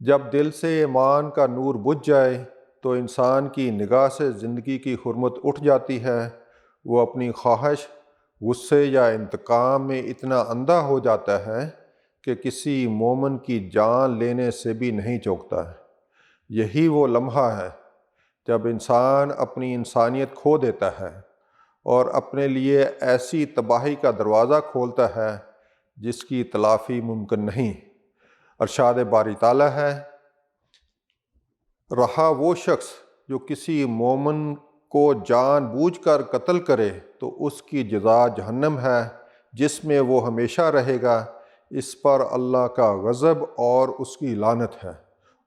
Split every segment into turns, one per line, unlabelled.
جب دل سے ایمان کا نور بجھ جائے تو انسان کی نگاہ سے زندگی کی حرمت اٹھ جاتی ہے۔ وہ اپنی خواہش، غصے یا انتقام میں اتنا اندھا ہو جاتا ہے کہ کسی مومن کی جان لینے سے بھی نہیں چوکتا ہے۔ یہی وہ لمحہ ہے جب انسان اپنی انسانیت کھو دیتا ہے اور اپنے لیے ایسی تباہی کا دروازہ کھولتا ہے جس کی تلافی ممکن نہیں۔ ارشاد باری تعالیٰ ہے، رہا وہ شخص جو کسی مومن کو جان بوجھ کر قتل کرے تو اس کی جزا جہنم ہے جس میں وہ ہمیشہ رہے گا، اس پر اللہ کا غضب اور اس کی لعنت ہے،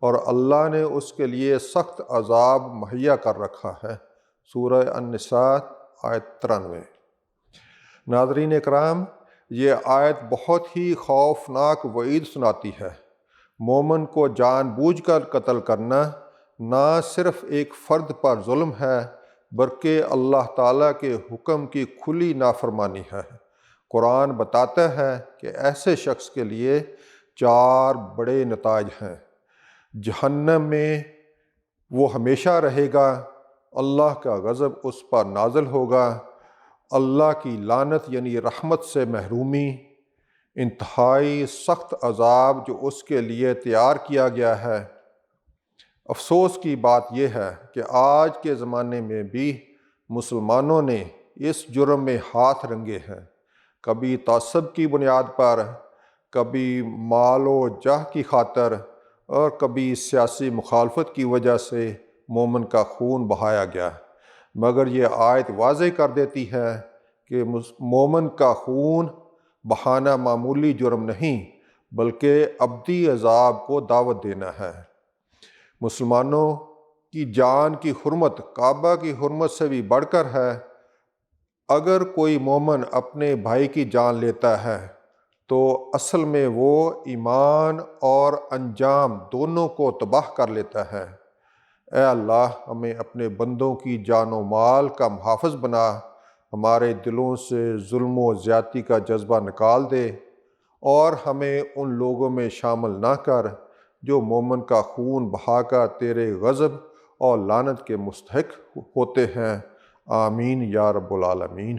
اور اللہ نے اس کے لیے سخت عذاب مہیا کر رکھا ہے۔ سورہ النساء آیت 93۔ ناظرین اکرام، یہ آیت بہت ہی خوفناک وعید سناتی ہے۔ مومن کو جان بوجھ کر قتل کرنا نہ صرف ایک فرد پر ظلم ہے بلکہ اللہ تعالیٰ کے حکم کی کھلی نافرمانی ہے۔ قرآن بتاتا ہے کہ ایسے شخص کے لیے 4 بڑے نتائج ہیں۔ جہنم میں وہ ہمیشہ رہے گا، اللہ کا غضب اس پر نازل ہوگا، اللہ کی لعنت یعنی رحمت سے محرومی، انتہائی سخت عذاب جو اس کے لیے تیار کیا گیا ہے۔ افسوس کی بات یہ ہے کہ آج کے زمانے میں بھی مسلمانوں نے اس جرم میں ہاتھ رنگے ہیں، کبھی تعصب کی بنیاد پر، کبھی مال و جاہ کی خاطر، اور کبھی سیاسی مخالفت کی وجہ سے مومن کا خون بہایا گیا۔ مگر یہ آیت واضح کر دیتی ہے کہ مومن کا خون بہانا معمولی جرم نہیں بلکہ ابدی عذاب کو دعوت دینا ہے۔ مسلمانوں کی جان کی حرمت کعبہ کی حرمت سے بھی بڑھ کر ہے۔ اگر کوئی مومن اپنے بھائی کی جان لیتا ہے تو اصل میں وہ ایمان اور انجام دونوں کو تباہ کر لیتا ہے۔ اے اللہ، ہمیں اپنے بندوں کی جان و مال کا محافظ بنا، ہمارے دلوں سے ظلم و زیادتی کا جذبہ نکال دے، اور ہمیں ان لوگوں میں شامل نہ کر جو مومن کا خون بہا کر تیرے غضب اور لعنت کے مستحق ہوتے ہیں۔ آمین یا رب العالمین۔